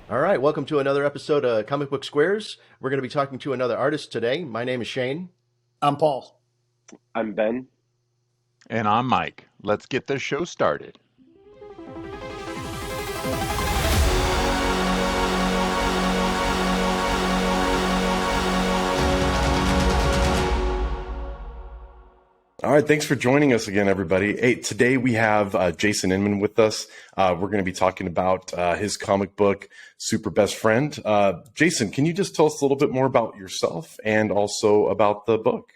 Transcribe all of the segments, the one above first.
All right, welcome to another episode of Comic Book Squares. We're going to be talking to another artist today. My name is Shane. I'm Paul. I'm Ben. And I'm Mike. Let's get this show started. All right, thanks for joining us again, everybody. Hey, today we have Jason Inman with us. We're going to be talking about his comic book, Super Best Friend. Jason, can you just tell us a little bit more about yourself and also about the book?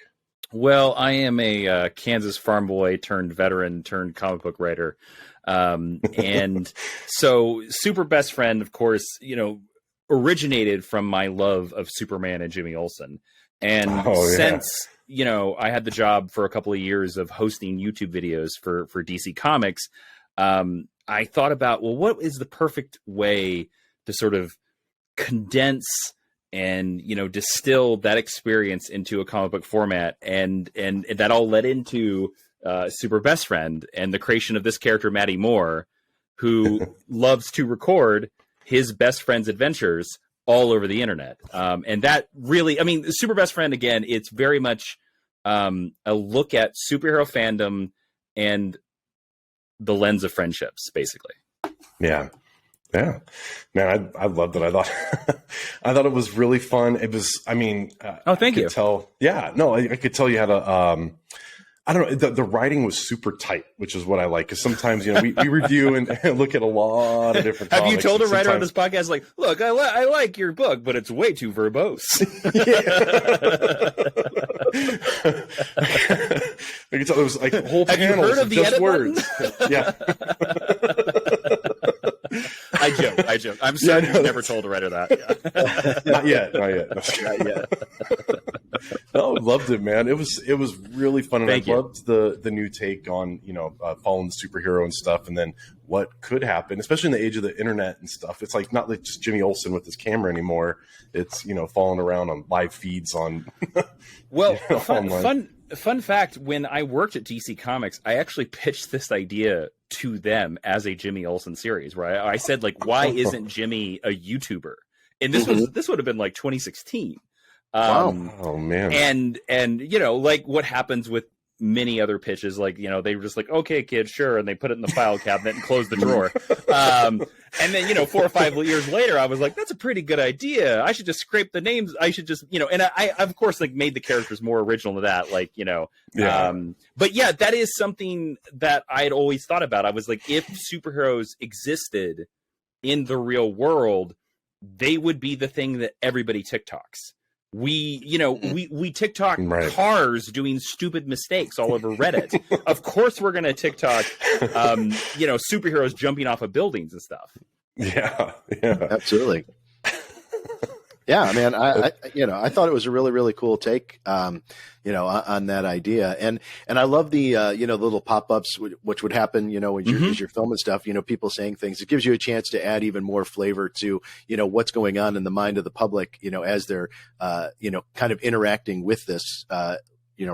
Well, I am a Kansas farm boy turned veteran turned comic book writer. And so Super Best Friend, of course, originated from my love of Superman and Jimmy Olson. And since I had the job for a couple of years of hosting YouTube videos for DC Comics, I thought about, well, what is the perfect way to sort of condense and, distill that experience into a comic book format. And that all led into Super Best Friend and the creation of this character, Mattie Moore, who loves to record his best friend's adventures all over the internet. And that really, Super Best Friend, again, it's very much a look at superhero fandom and the lens of friendships, basically. Yeah. Man, I loved it. I thought I thought it was really fun. It was, thank you. I could tell you had I don't know, the writing was super tight, which is what I like. Because sometimes, we review and look at a lot of different Have comics. You told a writer on this podcast, like, look, I like your book, but it's way too verbose. I could tell there was like whole panels of just words. Yeah. I joke. I'm certain you've never told a writer that. Yeah. Not yet. Not yet. No, loved it, man. It was really fun, and I loved the new take on following the superhero and stuff, and then what could happen, especially in the age of the internet and stuff. It's like not like just Jimmy Olson with his camera anymore. It's following around on live feeds on. Well, fun fact: when I worked at DC Comics, I actually pitched this idea to them as a Jimmy Olson series, where I said, like, why isn't Jimmy a YouTuber? And this would have been like 2016. Wow. Oh man. And like what happens with many other pitches, like, they were just like, okay, kid, sure. And they put it in the file cabinet and closed the drawer. And then, 4 or 5 years later, I was like, that's a pretty good idea. I should just scrape the names. I should just, and I of course, like, made the characters more original than that. Like, but yeah, that is something that I had always thought about. I was like, if superheroes existed in the real world, they would be the thing that everybody TikToks. We TikTok cars doing stupid mistakes all over Reddit. Of course, we're going to TikTok, superheroes jumping off of buildings and stuff. Yeah, Absolutely. Yeah, man, I thought it was a really, really cool take, on that idea, and I love the the little pop-ups which would happen, as you're filming stuff, people saying things. It gives you a chance to add even more flavor to what's going on in the mind of the public, as they're kind of interacting with this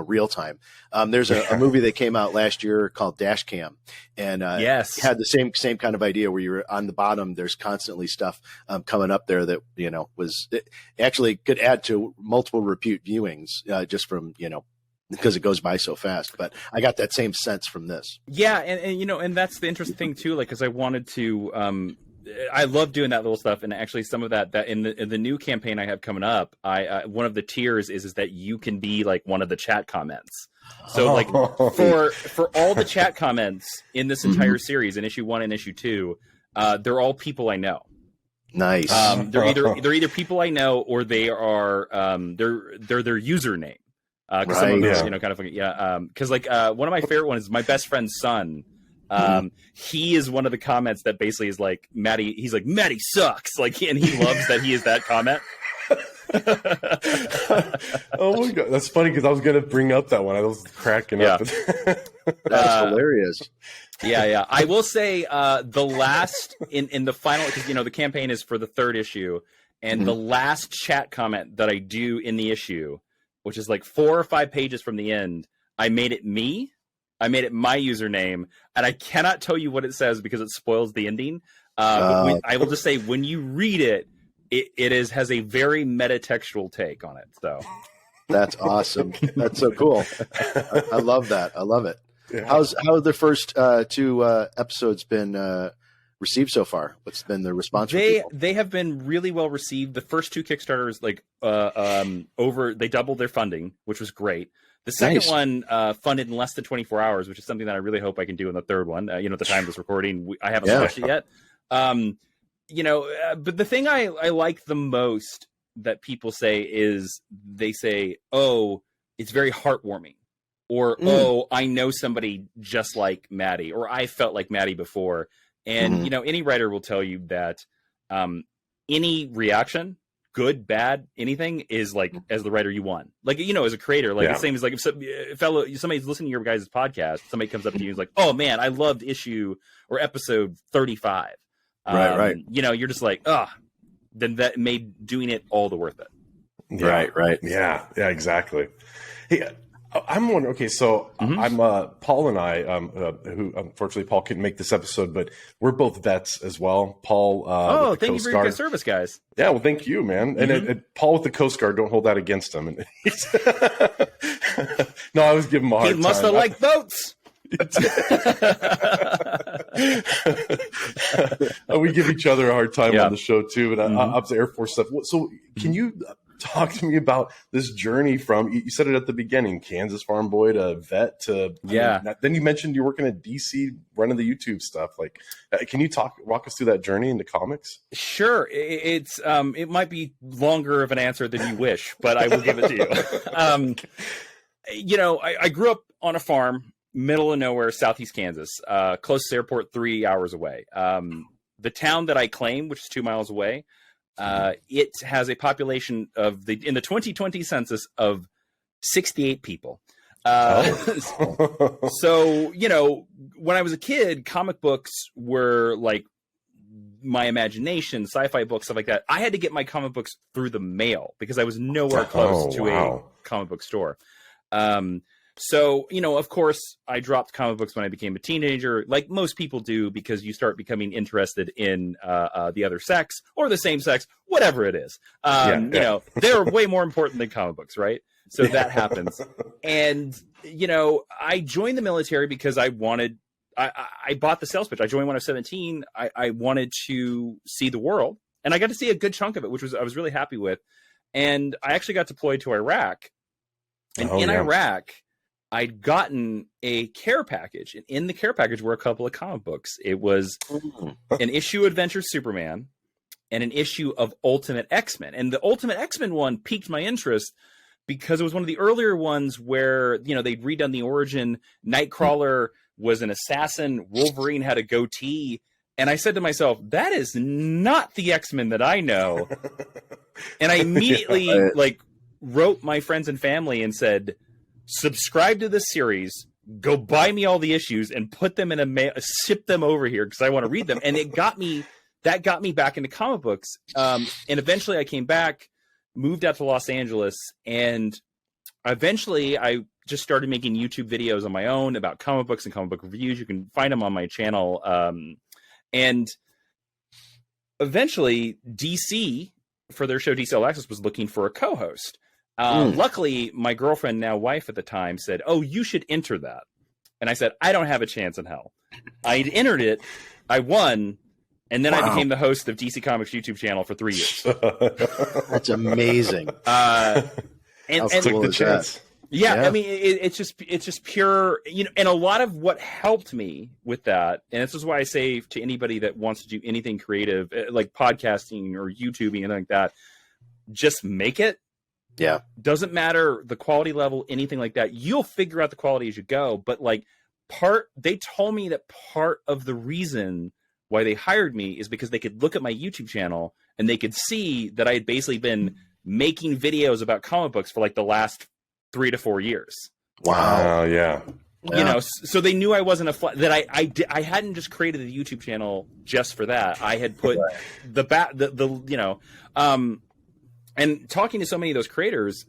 real time. There's a movie that came out last year called Dash Cam, and had the same kind of idea where you're on the bottom. There's constantly stuff coming up there that it actually could add to multiple repeat viewings just from because it goes by so fast. But I got that same sense from this. Yeah, and that's the interesting thing too. Like, because I wanted to. I love doing that little stuff, and actually some of that in the new campaign I have coming up, I one of the tiers is that you can be like one of the chat comments. So like for all the chat comments in this entire series, in issue 1 and issue 2, they're all people I know. Nice. They're either people I know, or they are they're their username. Because some of those, kind of funny. Yeah. Because like one of my favorite ones is my best friend's son. He is one of the comments that basically is like Mattie. He's like, Mattie sucks. Like, and he loves that he is that comment. Oh my god, that's funny because I was gonna bring up that one. I was cracking up. That's hilarious. Yeah. I will say the last in the final, because the campaign is for the 3rd issue, and the last chat comment that I do in the issue, which is like 4 or 5 pages from the end, I made it me. I made it my username, and I cannot tell you what it says because it spoils the ending. I will just say, when you read it, it has a very metatextual take on it. So that's awesome. That's so cool. I love that. I love it. Yeah. How have the first two episodes been received so far? What's been the response? They have been really well received. The first two Kickstarters, they doubled their funding, which was great. The second one funded in less than 24 hours, which is something that I really hope I can do in the third one. At the time of this recording, I haven't launched it yet. But the thing I like the most that people say is they say, "Oh, it's very heartwarming," or "Oh, I know somebody just like Mattie," or "I felt like Mattie before." And any writer will tell you that any reaction, good, bad, anything, is like, as the writer, you won. Like, as a creator, like the same as like if somebody's listening to your guys' podcast, somebody comes up to you and is like, "Oh man, I loved issue or episode 35." Right. You're just like, then that made doing it all the worth it. Yeah. Right. Yeah, exactly. Hey, I'm wondering, okay, so I'm Paul and I, who unfortunately Paul couldn't make this episode, but we're both vets as well. Paul, thank you for your good service, guys. Yeah, well, thank you, man. And Paul with the Coast Guard, don't hold that against him. No, I was giving him a hard time. He must have liked boats. We give each other a hard time on the show too, and up to Air Force stuff. So, can you talk to me about this journey from? You said it at the beginning, Kansas farm boy to vet to then you mentioned you're working at DC, running the YouTube stuff. Like, can you walk us through that journey into comics? Sure. It's it might be longer of an answer than you wish, but I will give it to you. I grew up on a farm. Middle of nowhere, southeast Kansas, closest airport 3 hours away. The town that I claim, which is 2 miles away, it has a population in the 2020 census of 68 people. So, when I was a kid, comic books were like my imagination, sci-fi books, stuff like that. I had to get my comic books through the mail because I was nowhere close to a comic book store. So, of course, I dropped comic books when I became a teenager, like most people do, because you start becoming interested in the other sex or the same sex, whatever it is. They're way more important than comic books, right? So that happens. And, I joined the military because I bought the sales pitch. I joined when I was 17. I wanted to see the world, and I got to see a good chunk of it, which I was really happy with. And I actually got deployed to Iraq. And Iraq, I'd gotten a care package, and in the care package were a couple of comic books. It was an issue of Adventure Superman and an issue of Ultimate X-Men. And the Ultimate X-Men one piqued my interest because it was one of the earlier ones where, they'd redone the origin. Nightcrawler was an assassin. Wolverine had a goatee. And I said to myself, that is not the X-Men that I know. And I immediately wrote my friends and family and said, subscribe to this series, go buy me all the issues and put them in ship them over here because I want to read them. And that got me back into comic books. And eventually I came back, moved out to Los Angeles, and eventually I just started making YouTube videos on my own about comic books and comic book reviews. You can find them on my channel. And eventually DC, for their show DC All Access, was looking for a co-host. Luckily, my girlfriend, now wife at the time, said, "Oh, you should enter that." And I said, "I don't have a chance in hell." I entered it, I won, and then I became the host of DC Comics YouTube channel for 3 years. That's amazing. And took the chance. Yeah, I mean, it's just pure, and a lot of what helped me with that, and this is why I say to anybody that wants to do anything creative, like podcasting or YouTubing, anything like that, just make it. Yeah. Doesn't matter the quality level, anything like that. You'll figure out the quality as you go. But they told me that part of the reason why they hired me is because they could look at my YouTube channel and they could see that I had basically been making videos about comic books for the last 3 to 4 years. Wow. Yeah. So they knew I wasn't that I hadn't just created a YouTube channel just for that. I had put and talking to so many of those creators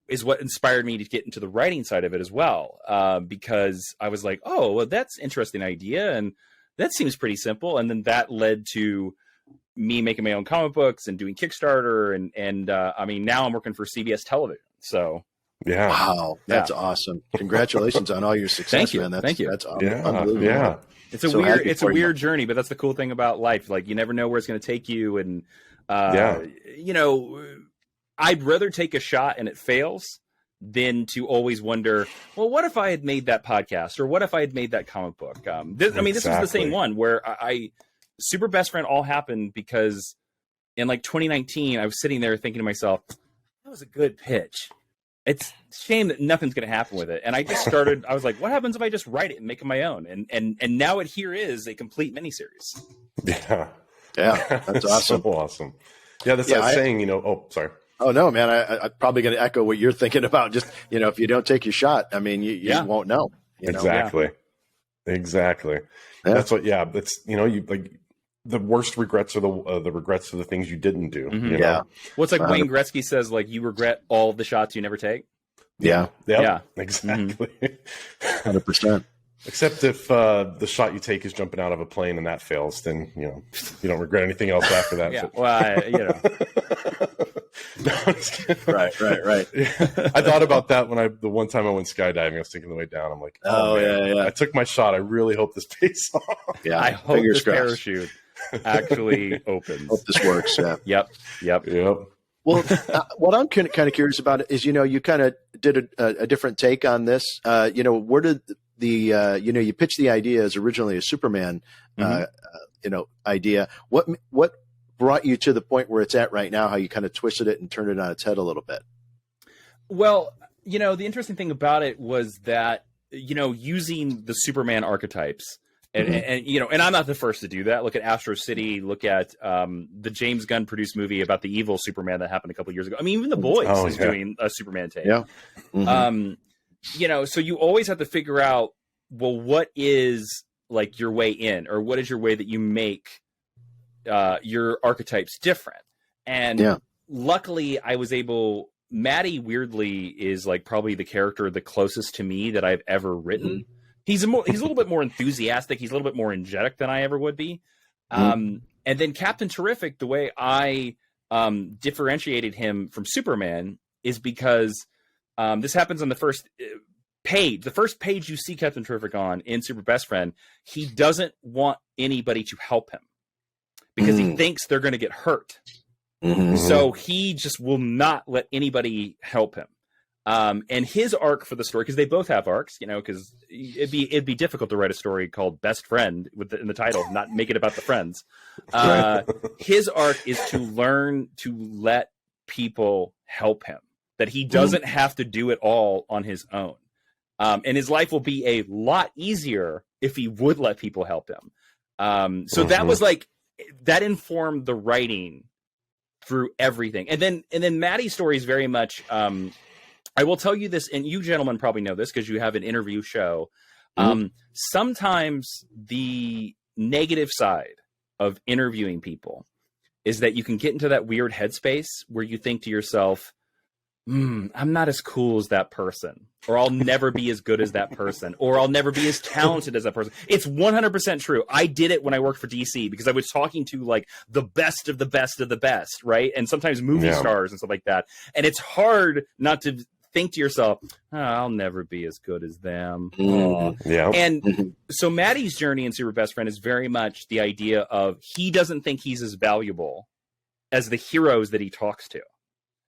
is what inspired me to get into the writing side of it as well. Because I was like, oh, well, that's an interesting idea. And, that seems pretty simple. And then that led to me making my own comic books and doing Kickstarter. And I mean, now I'm working for CBS television. So yeah. Wow. That's awesome. Congratulations on all your success, Thank you. man. Thank you. That's unbelievable. Yeah. It's a weird journey, but that's the cool thing about life. Like, you never know where it's going to take you. And, you know, I'd rather take a shot and it fails than to always wonder, well, what if I had made that podcast, or what if I had made that comic book? I mean, this was the same one where I Super Best Friend all happened because in like 2019, I was sitting there thinking to myself, that was a good pitch. It's a shame that nothing's going to happen with it. And I just started, I was like, what happens if I just write it and make it my own? And now it here is a complete miniseries. Yeah. Yeah. That's awesome. So awesome. Yeah. That's that saying, you know, oh, sorry. Oh no, man. I'm probably going to echo what you're thinking about. Just, you know, if you don't take your shot, I mean, you won't know. You know? Exactly. Yeah. Exactly. Yeah. That's what, that's, you know, you like the worst regrets are the regrets of the things you didn't do. Mm-hmm. You know? Well, it's like Wayne Gretzky says, like, you regret all the shots you never take. Yeah. Exactly. 100%. Except if the shot you take is jumping out of a plane and that fails, then, you know, you don't regret anything else after that. Yeah. Well, you know. No, I'm just kidding. Right. I thought about that when the one time I went skydiving. I was thinking on the way down. I'm like, man, I took my shot. I really hope this pays off. Yeah, I hope this parachute actually opens. Hope this works. Yeah. Yep. Well, what I'm kind of curious about is, you know, you kind of did a different take on this. You know, where did the you know, you pitched the idea as originally a Superman, you know, idea. What brought you to the point where it's at right now? How you kind of twisted it and turned it on its head a little bit? Well, you know, the interesting thing about it was that, you know, using the Superman archetypes. And you know, and I'm not the first to do that. Look at Astro City. Look at the James Gunn produced movie about the evil Superman that happened a couple years ago. I mean, even The Boys is doing a Superman take. Yeah. You know, so you always have to figure out, well, what is like your way in, or what is your way that you make your archetypes different? And luckily, I was able. Mattie, weirdly, is like probably the character the closest to me that I've ever written. He's a little bit more enthusiastic. He's a little bit more energetic than I ever would be. And then Captain Terrific, the way I differentiated him from Superman is because this happens on the first page. The first page you see Captain Terrific on in Super Best Friend, he doesn't want anybody to help him because he thinks they're going to get hurt. So he just will not let anybody help him. And his arc for the story, because they both have arcs, you know, because it'd be difficult to write a story called Best Friend in the title, not make it about the friends. His arc is to learn to let people help him, that he doesn't have to do it all on his own. And his life will be a lot easier if he would let people help him. So that was like, that informed the writing through everything. And then Mattie's story is very much, I will tell you this, and you gentlemen probably know this because you have an interview show. Sometimes the negative side of interviewing people is that you can get into that weird headspace where you think to yourself, I'm not as cool as that person, or I'll never be as good as that person, or I'll never be as talented as that person. It's 100% true. I did it when I worked for DC because I was talking to like the best of the best of the best, right? And sometimes movie stars and stuff like that. And it's hard not to think to yourself, I'll never be as good as them. And so Mattie's journey in Super Best Friend is very much the idea of he doesn't think he's as valuable as the heroes that he talks to.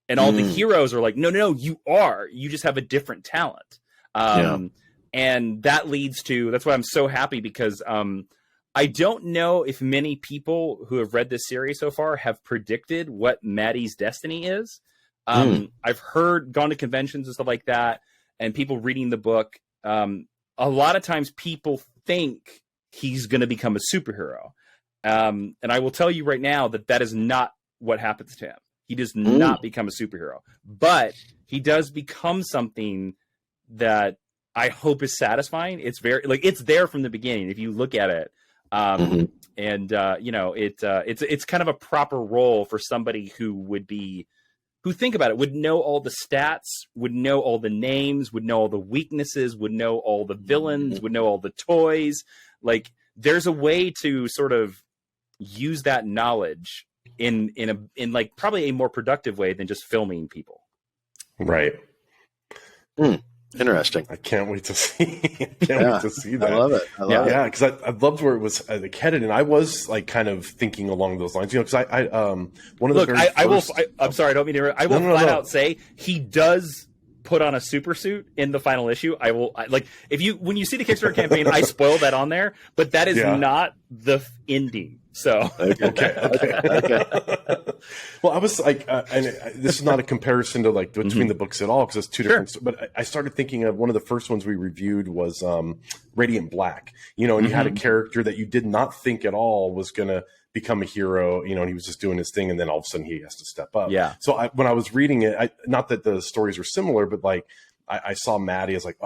And all the heroes are like, no, you are. You just have a different talent. And that leads to, that's why I'm so happy because I don't know if many people who have read this series so far have predicted what Mattie's destiny is. I've gone to conventions and stuff like that, and people reading the book. A lot of times people think he's going to become a superhero. And I will tell you right now that is not what happens to him. He does not become a superhero, but he does become something that I hope is satisfying. It's very it's there from the beginning. If you look at it, and you know, it's kind of a proper role for somebody who think about it, would know all the stats, would know all the names, would know all the weaknesses, would know all the villains, would know all the toys. Like there's a way to sort of use that knowledge in like probably a more productive way than just filming people. Right. Interesting. I can't wait to see. Wait to see that. I love it. I love it. Yeah, because I loved where it was headed, and I was like kind of thinking along those lines. Because I one of the I'm sorry, I don't mean to. I will flat out say he does put on a super suit in the final issue. When you see the Kickstarter campaign, I spoil that on there, but that is not the ending. So okay. Well, I was like, and this is not a comparison to like between the books at all, because it's two different. But I started thinking of one of the first ones we reviewed was Radiant Black. And you had a character that you did not think at all was going to become a hero, and he was just doing his thing, and then all of a sudden he has to step up. Yeah. So when I was reading it, not that the stories were similar, but like I saw Mattie, I was like,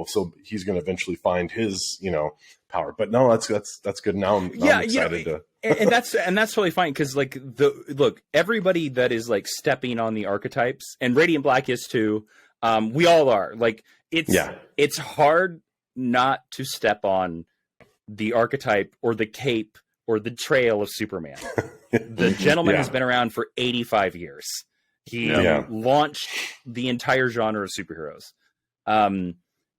so he's going to eventually find his, power. But no, that's good. Now I'm excited to. and that's totally fine, because like everybody that is like stepping on the archetypes, and Radiant Black is too. We all are. Like it's hard not to step on the archetype or the cape or the trail of Superman. The gentleman has been around for 85 years. He launched the entire genre of superheroes.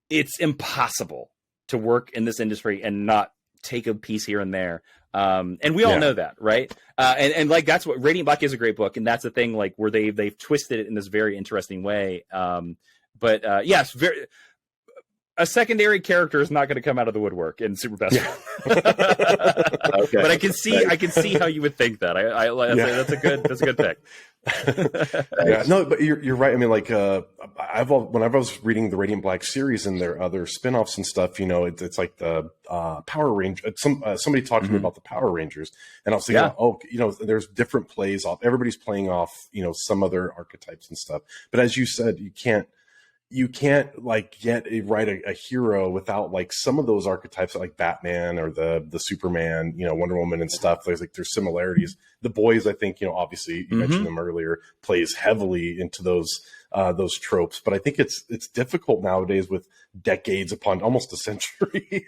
It's impossible to work in this industry and not take a piece here and there. And we all know that, right? And like, that's what Radiant Black is, a great book. And that's the thing, like, where they've twisted it in this very interesting way. Yes, a secondary character is not going to come out of the woodwork in Super Best Friend. Okay. But I can see how you would think that. That's a good pick. No, but you're right. I mean, like, whenever I was reading the Radiant Black series and their other spinoffs and stuff, it's like the Power Ranger. Somebody talked to me about the Power Rangers, and I was thinking, there's different plays off. Everybody's playing off, some other archetypes and stuff. But as you said, you can't like write a hero without like some of those archetypes, like Batman or the Superman, Wonder Woman and stuff. There's similarities. The Boys, I think, obviously you mentioned them earlier, plays heavily into those tropes. But I think it's difficult nowadays with decades upon almost a century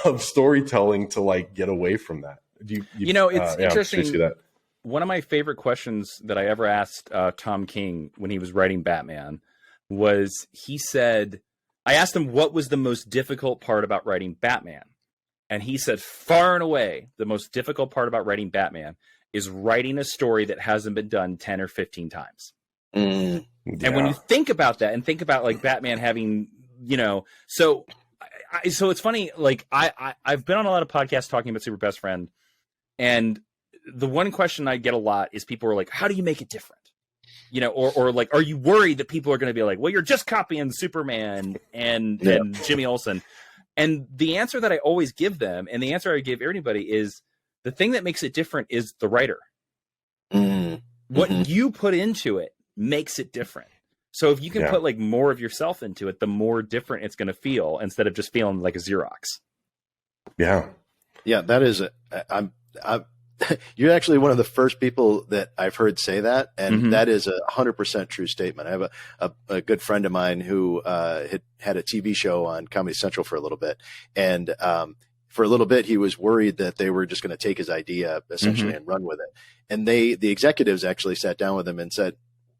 of storytelling to like get away from that. It's interesting. See that. One of my favorite questions that I ever asked Tom King when he was writing Batman was, he said, I asked him what was the most difficult part about writing Batman. And he said, far and away, the most difficult part about writing Batman is writing a story that hasn't been done 10 or 15 times. And when you think about that, and think about like Batman having, so it's funny, like I've been on a lot of podcasts talking about Super Best Friend, and the one question I get a lot is people are like, how do you make it different? Or like, are you worried that people are going to be like, well, you're just copying Superman and Jimmy Olson? And the answer that I always give them, and the answer I give everybody, is the thing that makes it different is the writer. What you put into it makes it different. So if you can put like more of yourself into it, the more different it's going to feel, instead of just feeling like a Xerox. Yeah. That is you're actually one of the first people that I've heard say that, and that is 100% true statement. I have a good friend of mine who had a TV show on Comedy Central for a little bit, and for a little bit he was worried that they were just going to take his idea essentially and run with it. And the executives actually sat down with him and said,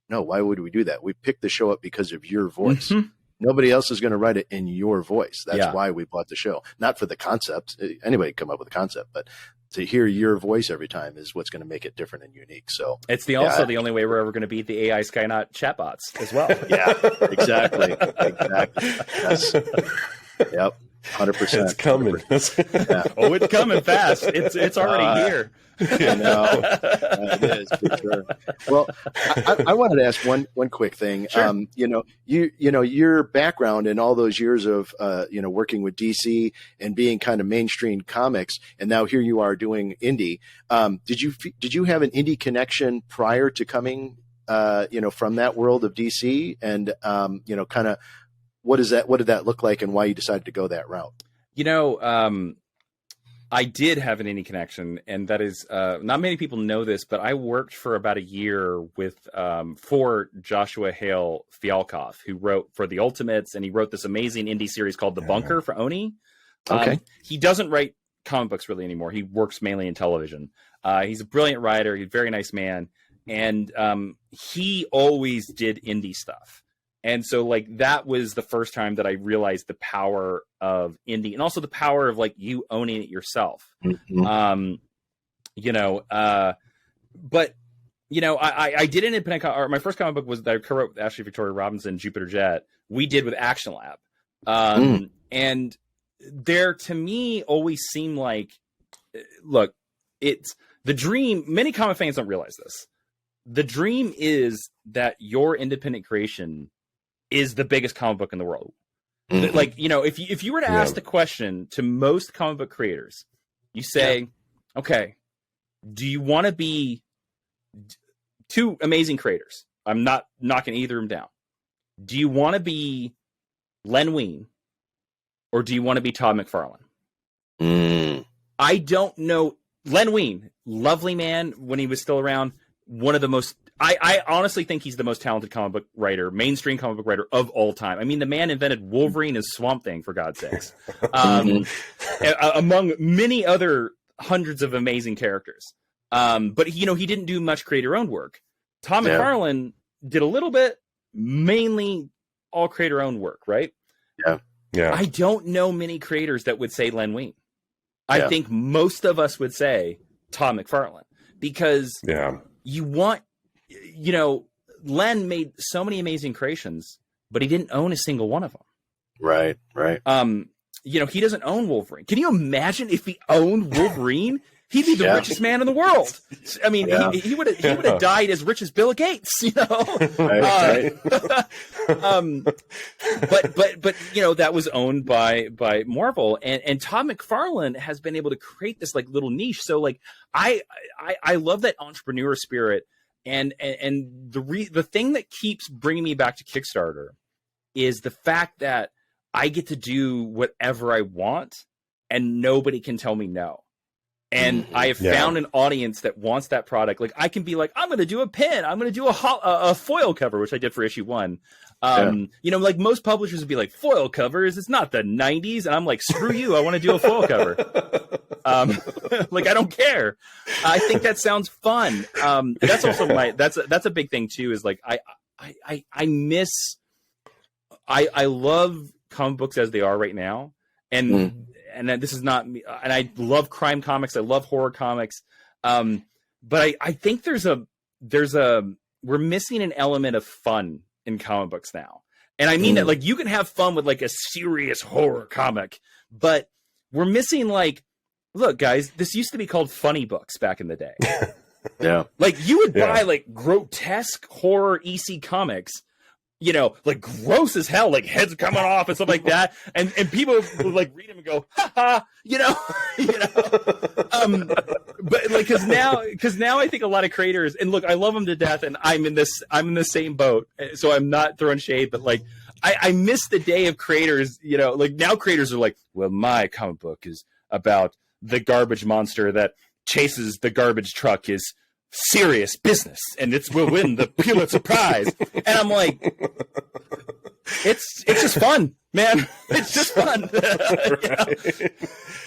"No, why would we do that? We picked the show up because of your voice. Nobody else is going to write it in your voice. That's why we bought the show. Not for the concept. Anybody can come up with a concept, but to hear your voice every time is what's going to make it different and unique." So it's the only way we're ever going to beat the AI Skynet chatbots as well. Exactly. Yes. Yep. 100%. It's coming. Oh, it's coming fast. It's already here. I know. It is for sure. Well, I wanted to ask one quick thing. Sure. Your background in all those years of working with DC and being kind of mainstream comics, and now here you are doing indie. Did you have an indie connection prior to coming from that world of DC? And kind of what did that look like, and why you decided to go that route? I did have an indie connection, and that is not many people know this, but I worked for about a year for Joshua Hale Fialkov, who wrote for the Ultimates, and he wrote this amazing indie series called The Bunker for Oni. Okay. He doesn't write comic books really anymore. He works mainly in television. He's a brilliant writer. He's a very nice man. And he always did indie stuff. And so like that was the first time that I realized the power of indie and also the power of like you owning it yourself. Mm-hmm. But you know, I did an independent or my first comic book was that I co-wrote with Ashley Victoria Robinson, Jupiter Jet. We did with Action Lab. And there to me always seemed like, look, it's the dream. Many comic fans don't realize this. The dream is that your independent creation is the biggest comic book in the world. Mm-hmm. Like, you know, if you were to ask the question to most comic book creators, you say, okay, do you want to be two amazing creators? I'm not knocking either of them down. Do you want to be Len Wein or do you want to be Todd McFarlane? I don't know. Len Wein, lovely man when he was still around. One of the most, I honestly think he's the most talented comic book writer, mainstream comic book writer of all time. I mean, the man invented Wolverine and Swamp Thing, for God's sakes, among many other hundreds of amazing characters. But you know, he didn't do much creator-owned work. Tom McFarlane did a little bit, mainly all creator-owned work, right? Yeah. I don't know many creators that would say Len Wein. I think most of us would say Tom McFarlane because you want, you know, Len made so many amazing creations, but he didn't own a single one of them. Right. You know, he doesn't own Wolverine. Can you imagine if he owned Wolverine? He'd be the richest man in the world. I mean, he would have died as rich as Bill Gates, you know. But you know, that was owned by Marvel, and Todd McFarlane has been able to create this like little niche. So like I love that entrepreneur spirit, and the thing that keeps bringing me back to Kickstarter is the fact that I get to do whatever I want, and nobody can tell me no. And I have found an audience that wants that product. Like I can be like, I'm going to do a pin. I'm going to do a foil cover, which I did for issue 1. You know, like most publishers would be like, foil covers, it's not the 90s. And I'm like, screw you. I want to do a foil cover. Like, I don't care. I think that sounds fun. That's also that's a big thing too, is like, I love comic books as they are right now. And this is not me. And I love crime comics. I love horror comics. But I think we're missing an element of fun in comic books now. And I mean that like you can have fun with like a serious horror comic, but we're missing like, look guys, this used to be called funny books back in the day. Like you would buy like grotesque horror EC comics, you know, like gross as hell, like heads coming off and stuff like that. And people would like read them and go, ha ha, you know. But like, cause now I think a lot of creators, and look, I love them to death and I'm in the same boat. So I'm not throwing shade, but like, I miss the day of creators, you know, like now creators are like, well, my comic book is about the garbage monster that chases the garbage truck is serious business and will win the Pulitzer Prize. And I'm like, it's just fun, man. It's just fun.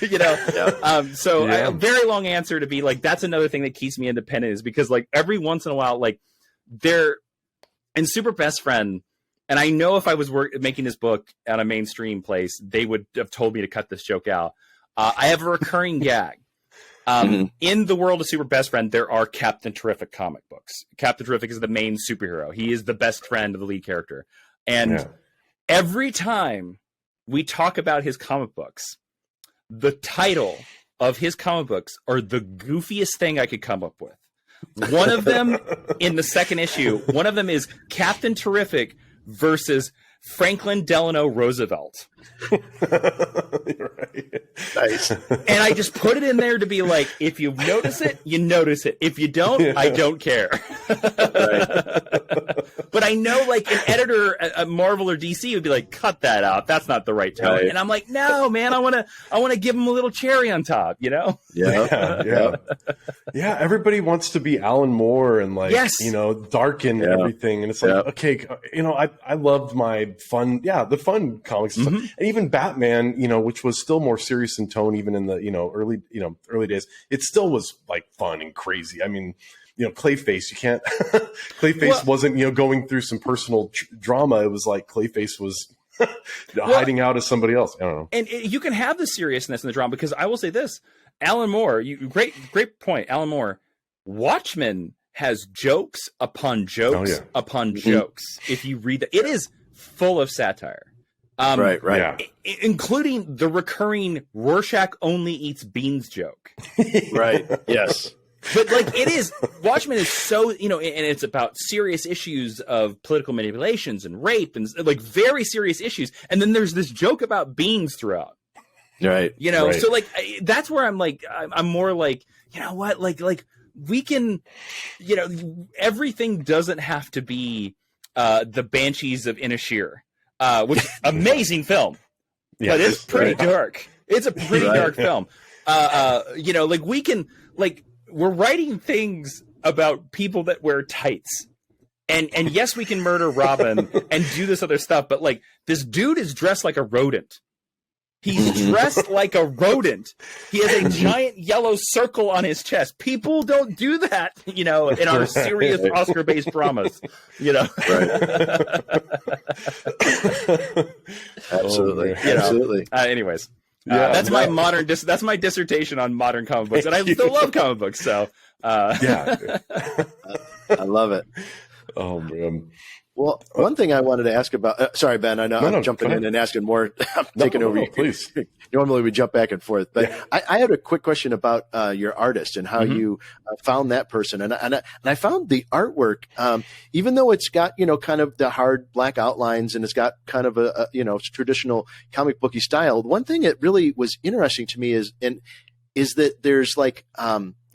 You know? So a very long answer to be like, that's another thing that keeps me independent, is because like every once in a while, like they're in Super Best Friend. And I know if I was making this book at a mainstream place, they would have told me to cut this joke out. I have a recurring gag. In the world of Super Best Friend, there are Captain Terrific comic books. Captain Terrific is the main superhero. He is the best friend of the lead character. And every time we talk about his comic books, the title of his comic books are the goofiest thing I could come up with. One of them in the second issue, one of them is Captain Terrific versus Franklin Delano Roosevelt. Nice. And I just put it in there to be like, if you notice it, you notice it. If you don't, I don't care. but I know like an editor at Marvel or DC would be like, cut that out. That's not the right tone. Right. And I'm like, no, man, I want to give him a little cherry on top, you know? Yeah. Everybody wants to be Alan Moore and like, darken everything. And it's like, okay, I loved my fun, the fun comics and stuff. And even Batman, which was still more serious in tone, even in the, early days, it still was like fun and crazy. I mean, Clayface, you can't, Clayface wasn't, going through some personal drama. It was like Clayface was hiding out as somebody else. I don't know. And you can have the seriousness in the drama, because I will say this, Alan Moore, great point. Alan Moore, Watchmen has jokes upon jokes upon jokes. If you read that, it is full of satire. Right. Including the recurring Rorschach only eats beans joke. Right. Yes. But like Watchmen is so, and it's about serious issues of political manipulations and rape and like very serious issues. And then there's this joke about beans throughout. Right. So like that's where I'm like, I'm more like, you know what, like we can, everything doesn't have to be the Banshees of Inisheer, which amazing film, but it's pretty dark. It's a pretty dark film. Like we can, like, we're writing things about people that wear tights. And yes, we can murder Robin and do this other stuff, but like this dude is dressed like a rodent. He's dressed like a rodent. He has a giant yellow circle on his chest. People don't do that, in our serious Oscar-based dramas, Right. Absolutely. Absolutely. Anyways. That's my that's my dissertation on modern comic books, and I still love comic books. So, I love it. Oh man. Well, one thing I wanted to ask about. Sorry, Ben. I know I'm jumping in and asking more. I'm taking over you. Please. Normally we jump back and forth, but I had a quick question about your artist and how you found that person. And I found the artwork, even though it's got kind of the hard black outlines and it's got kind of a traditional comic booky style. One thing that really was interesting to me is that there's like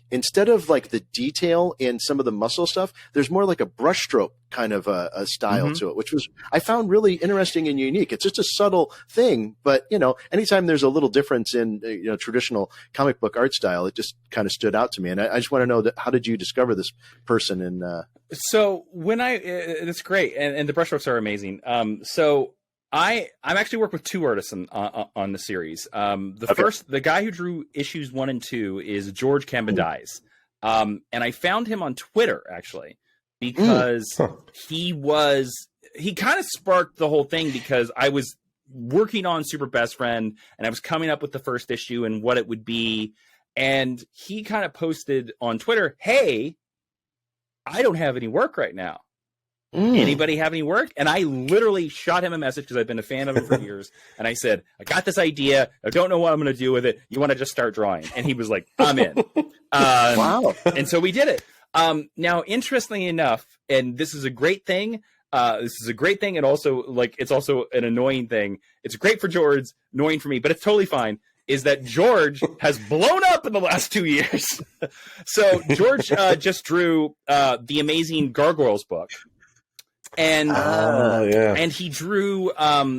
instead of like the detail in some of the muscle stuff, there's more like a brushstroke kind of a style to it, which I found really interesting and unique. It's just a subtle thing, but anytime there's a little difference in traditional comic book art style, it just kind of stood out to me. And I just want to know how did you discover this person? And so when it's great, and the brushstrokes are amazing. So I'm actually worked with two artists on the series. The guy who drew issues 1 and 2 is George Cambadise. And I found him on Twitter actually, because he kind of sparked the whole thing, because I was working on Super Best Friend and I was coming up with the first issue and what it would be. And he kind of posted on Twitter, "Hey, I don't have any work right now. Anybody have any work?" And I literally shot him a message, because I've been a fan of him for years. And I said, "I got this idea. I don't know what I'm going to do with it. You want to just start drawing?" And he was like, "I'm in." Wow. And so we did it. Now, interestingly enough, and this is a great thing. And also like, it's also an annoying thing. It's great for George, annoying for me, but it's totally fine. Is that George has blown up in the last 2 years. So George just drew the amazing Gargoyles book. And and he drew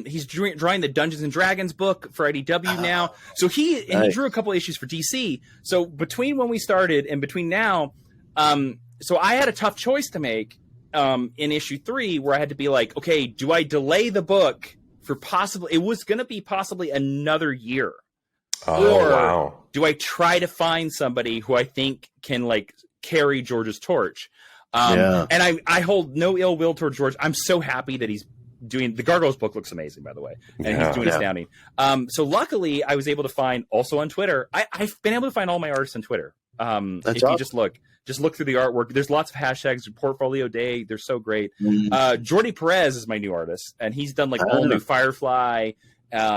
he's drawing the Dungeons and Dragons book for IDW now. So he drew a couple issues for DC. So between when we started and between now, so I had a tough choice to make in issue 3, where I had to be like, okay, do I delay the book for it was going to be possibly another year, or do I try to find somebody who I think can like carry George's torch? And I hold no ill will toward George. I'm so happy that he's doing the Gargoyles book. Looks amazing, by the way, and he's doing astounding. So luckily, I was able to find also on Twitter. I've been able to find all my artists on Twitter. If you just look through the artwork, there's lots of hashtags. Portfolio Day, they're so great. Jordi Perez is my new artist, and he's done like all new Firefly.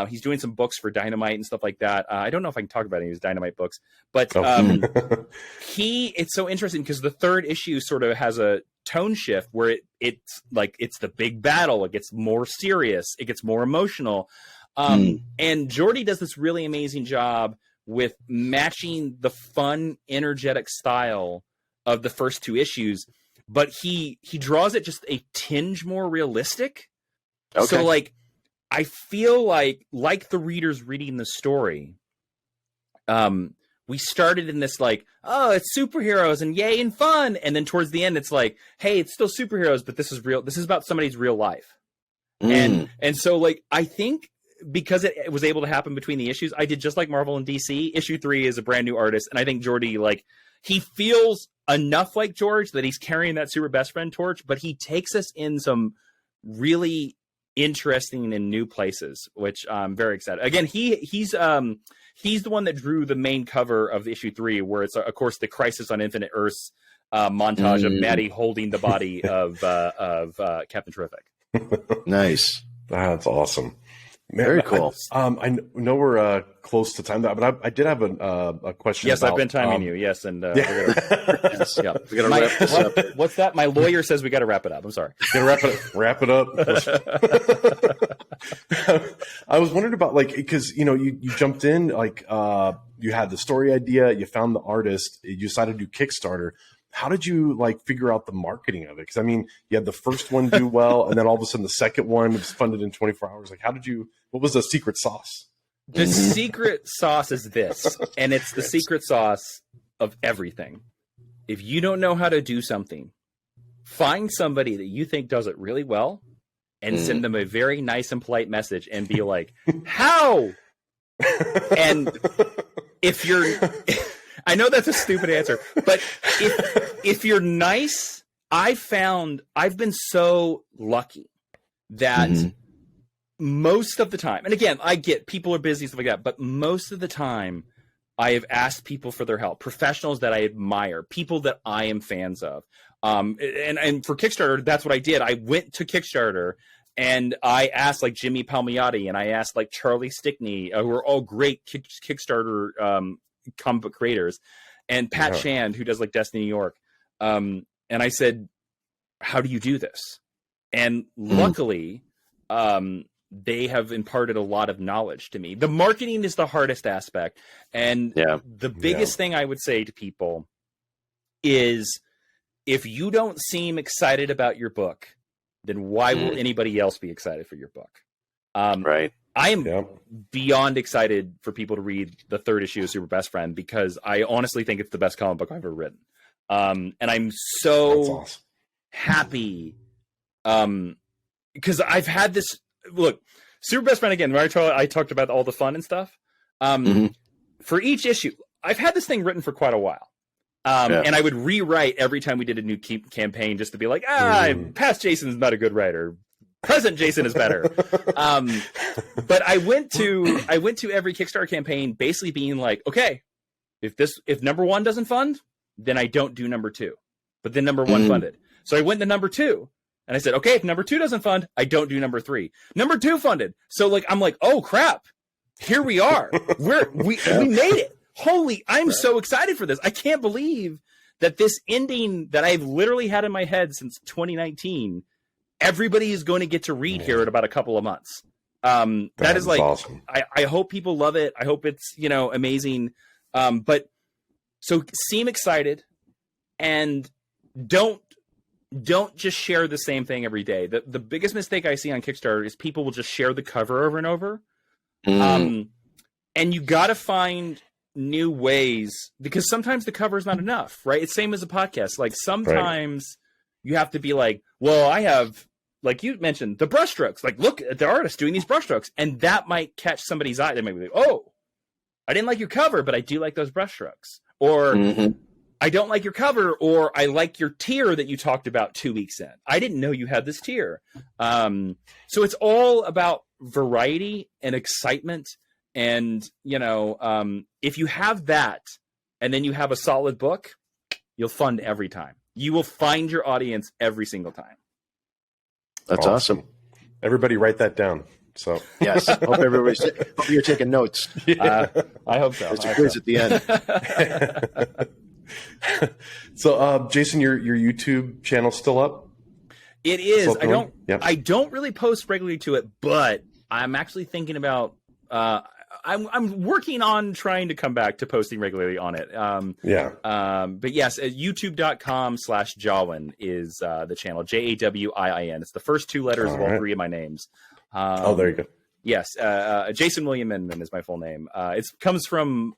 He's doing some books for Dynamite and stuff like that. I don't know if I can talk about any of his Dynamite books, but it's so interesting because the 3rd issue sort of has a tone shift where it's the big battle. It gets more serious. It gets more emotional. And Jordi does this really amazing job with matching the fun, energetic style of the first 2 issues, but he draws it just a tinge more realistic. Okay. So like, I feel like the readers reading the story, we started in this like, oh, it's superheroes and yay and fun. And then towards the end, it's like, hey, it's still superheroes, but this is real. This is about somebody's real life. And so like, I think because it was able to happen between the issues, I did just like Marvel and DC. Issue 3 is a brand new artist. And I think Jordy, like, he feels enough like George that he's carrying that super best friend torch, but he takes us in some really interesting and new places, which I'm very excited. Again, he's the one that drew the main cover of issue 3, where it's of course the Crisis on Infinite Earths montage of Mattie holding the body of Captain Terrific. Nice. That's awesome. Man, very cool. I know we're close to time, but I did have a question. Yes, about, I've been timing you. Yes, and We got to wrap this up. What's that? My lawyer says we got to wrap it up. I'm sorry. Wrap it up. I was wondering about, like, because you jumped in, like, you had the story idea, you found the artist, you decided to do Kickstarter. How did you like figure out the marketing of it? Because I mean, you had the first one do well, and then all of a sudden the second one was funded in 24 hours. Like, what was the secret sauce? The secret sauce is this, and it's the secret sauce of everything. If you don't know how to do something, find somebody that you think does it really well and send them a very nice and polite message and be like, how? And if you're... I know that's a stupid answer, but if you're nice, I've been so lucky that most of the time, and again, I get people are busy, stuff like that, but most of the time I have asked people for their help, professionals that I admire, people that I am fans of. And for Kickstarter, that's what I did. I went to Kickstarter and I asked like Jimmy Palmiotti and I asked like Charlie Stickney, who are all great Kickstarter comic book creators, and Pat Shand, who does like Destiny New York. And I said, how do you do this? And luckily, they have imparted a lot of knowledge to me. The marketing is the hardest aspect. And the biggest thing I would say to people is, if you don't seem excited about your book, then why will anybody else be excited for your book? Right. I am beyond excited for people to read the 3rd issue of Super Best Friend, because I honestly think it's the best comic book I've ever written. And I'm so happy because I've had this look. Super Best Friend, again, I talked about all the fun and stuff. For each issue, I've had this thing written for quite a while. And I would rewrite every time we did a new campaign just to be like, past Jason's not a good writer. Present Jason is better. But I went to every Kickstarter campaign basically being like, okay, if number 1 doesn't fund, then I don't do number 2. But then number 1 funded. So I went to number 2 and I said, okay, if number 2 doesn't fund, I don't do number 3. Number 2 funded. So like, I'm like, oh crap, here we are. We made it. Holy, I'm so excited for this. I can't believe that this ending that I've literally had in my head since 2019, everybody is going to get to read here in about a couple of months. That is like, awesome. I hope people love it. I hope it's, amazing. But so seem excited and don't just share the same thing every day. The biggest mistake I see on Kickstarter is people will just share the cover over and over. And you got to find new ways, because sometimes the cover is not enough, right? It's same as a podcast. Like sometimes you have to be like, well, I have, like you mentioned, the brushstrokes. Like, look at the artist doing these brushstrokes, and that might catch somebody's eye. They might be like, "Oh, I didn't like your cover, but I do like those brushstrokes," or "I don't like your cover," or "I like your tier that you talked about 2 weeks in. I didn't know you had this tier." So it's all about variety and excitement, and if you have that, and then you have a solid book, you'll fund every time. You will find your audience every single time. That's awesome. Everybody write that down. So yes, hope you're taking notes. I hope so. There's a quiz at the end. So, Jason, your YouTube channel still up? It is. I don't really post regularly to it, but I'm actually thinking about I'm working on trying to come back to posting regularly on it. But yes, youtube.com/Jawin is the channel. JAWIIN. It's the first two letters of all three of my names. There you go. Yes, Jason William Inman is my full name. It comes from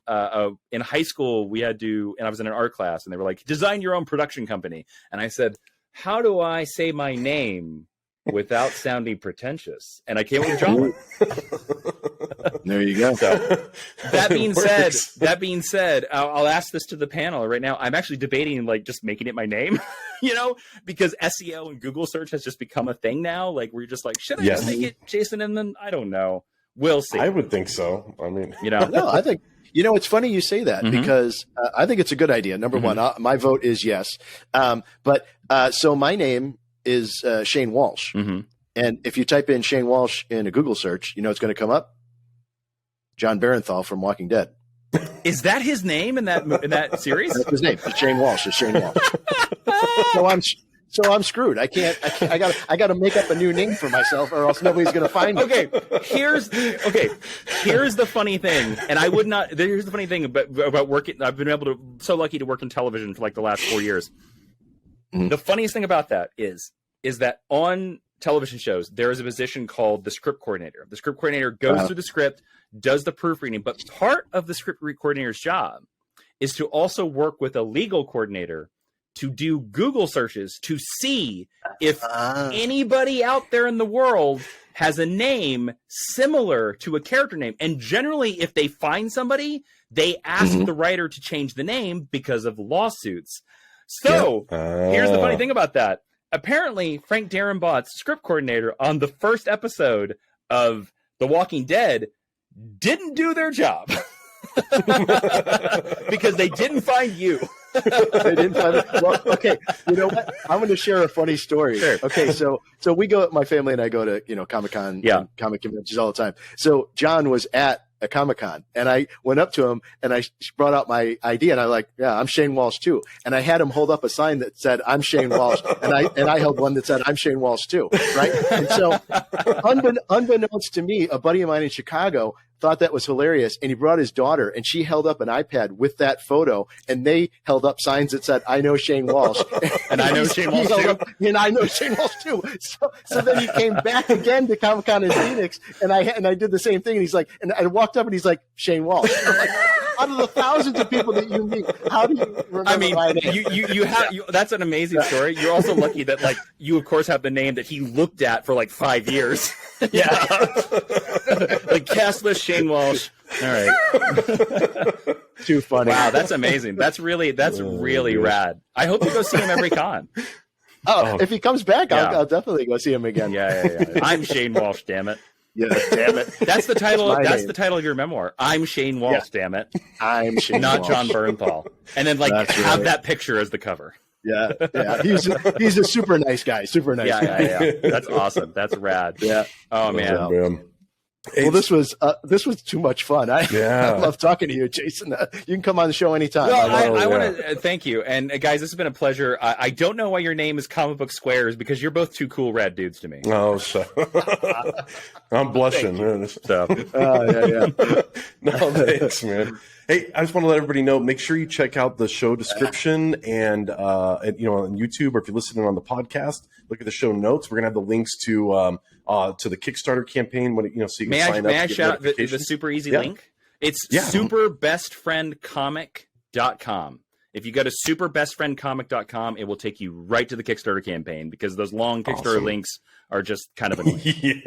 in high school we had to, and I was in an art class, and they were like, design your own production company, and I said, how do I say my name without sounding pretentious? And I came up with Jawin. There you go. So, that being said, I'll ask this to the panel right now. I'm actually debating like just making it my name, because SEO and Google search has just become a thing now. Like we're just like, should I just make it Jason Inman? I don't know. We'll see. I would think so. I mean, no, I think, it's funny you say that because I think it's a good idea. Number one, my vote is yes. So my name is Shane Walsh. And if you type in Shane Walsh in a Google search, it's going to come up? John Barenthal from Walking Dead. Is that his name in that series? That's his name. It's Shane Walsh. It's Shane Walsh. So I'm screwed. I got to make up a new name for myself, or else nobody's going to find me. Here's the funny thing, and I would not. Here's the funny thing about working. I've been so lucky to work in television for like the last 4 years. The funniest thing about that is that on television shows there is a position called the script coordinator. The script coordinator goes through the script, does the proofreading, but part of the script coordinator's job is to also work with a legal coordinator to do Google searches to see if anybody out there in the world has a name similar to a character name. And generally, if they find somebody, they ask the writer to change the name because of lawsuits. So here's the funny thing about that. Apparently, Frank Darabont, script coordinator on the first episode of The Walking Dead, didn't do their job because they didn't find you. They didn't find it. Well, okay, you know what? I'm going to share a funny story. Sure. Okay, so we go. My family and I go to Comic-Con, and comic conventions all the time. So John was at a Comic-Con, and I went up to him and I brought out my ID, and I like, I'm Shane Walsh too. And I had him hold up a sign that said, I'm Shane Walsh, and I held one that said, I'm Shane Walsh too, right? And so, unbeknownst to me, a buddy of mine in Chicago thought that was hilarious, and he brought his daughter, and she held up an iPad with that photo, and they held up signs that said, I know Shane Walsh. And I know Shane Walsh too. And I know Shane Walsh too. So then he came back again to Comic-Con in Phoenix, and I did the same thing, and he's like, and I walked up and he's like, Shane Walsh. I'm like, out of the thousands of people that you meet, how do you remember? I mean, my name? you have that's an amazing story. You're also lucky that like you of course have the name that he looked at for like 5 years. Yeah. Like cast list Shane Walsh. All right. Too funny. Wow, that's amazing. That's really rad. I hope you go see him every con. Oh, if he comes back, I'll definitely go see him again. Yeah. I'm Shane Walsh, damn it. Yeah, damn it. That's the title. That's the title of your memoir. I'm Shane Walsh, damn it. I'm Shane Not Walsh. John Bernthal. And then have that picture as the cover. Yeah. He's a super nice guy. Super nice guy. Yeah. That's awesome. That's rad. Yeah. Oh man. Well, this was too much fun. I love talking to you, Jason. You can come on the show anytime. Well, I want to thank you. And guys, this has been a pleasure. I don't know why your name is Comic Book Squares because you're both two cool rad dudes to me. Oh, so I'm blushing. So, No, thanks, man. Hey, I just want to let everybody know, make sure you check out the show description and on YouTube, or if you're listening on the podcast, look at the show notes. We're going to have the links to the Kickstarter campaign so you can sign up. May I shout out the super easy link? It's superbestfriendcomic.com. If you go to superbestfriendcomic.com, it will take you right to the Kickstarter campaign because those long Kickstarter links are just kind of annoying.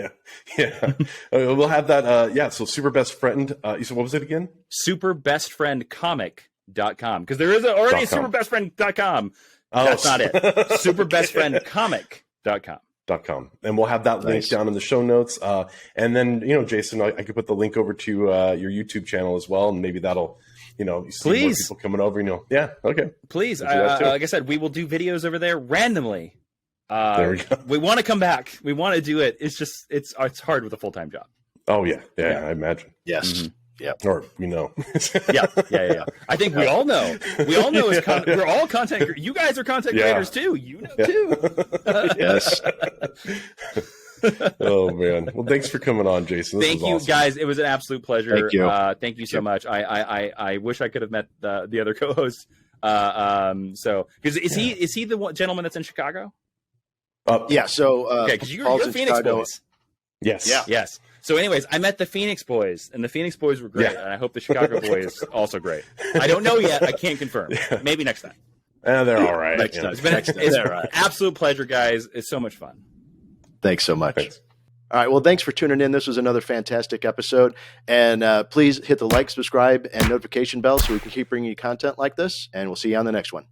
Yeah. We'll have that. So superbestfriend. You said, what was it again? Superbestfriendcomic.com. Because there is already a superbestfriend.com. That's not it. Superbestfriendcomic.com. And we'll have that link down in the show notes. And then, Jason, I could put the link over to your YouTube channel as well, and maybe that'll, you see more people coming over. Yeah, okay. Please, like I said, we will do videos over there randomly. There we go. We want to come back. We want to do it. It's just it's hard with a full-time job. Oh yeah, I imagine. Yes. Mm-hmm. Yeah. Or Yeah. I think we all know. We're all content. You guys are content creators too. You know too. Yes. Oh man. Well, thanks for coming on, Jason. Thank you, awesome. guys. It was an absolute pleasure. Thank you. Thank you so much. I wish I could have met the other co-host. So because is he the gentleman that's in Chicago? Yeah. So okay, because you're Paul's in Phoenix Chicago. boys. Yes. Yeah. Yes. So, anyways, I met the Phoenix boys, and the Phoenix boys were great, Yeah. and I hope the Chicago boys also great. I don't know yet. I can't confirm. Maybe next time. They're all right. Next yeah. time. It's been an absolute pleasure, guys. It's so much fun. Thanks so much. Thanks. All right. Well, thanks for tuning in. This was another fantastic episode. And please hit the like, subscribe, and notification bell so we can keep bringing you content like this. And we'll see you on the next one.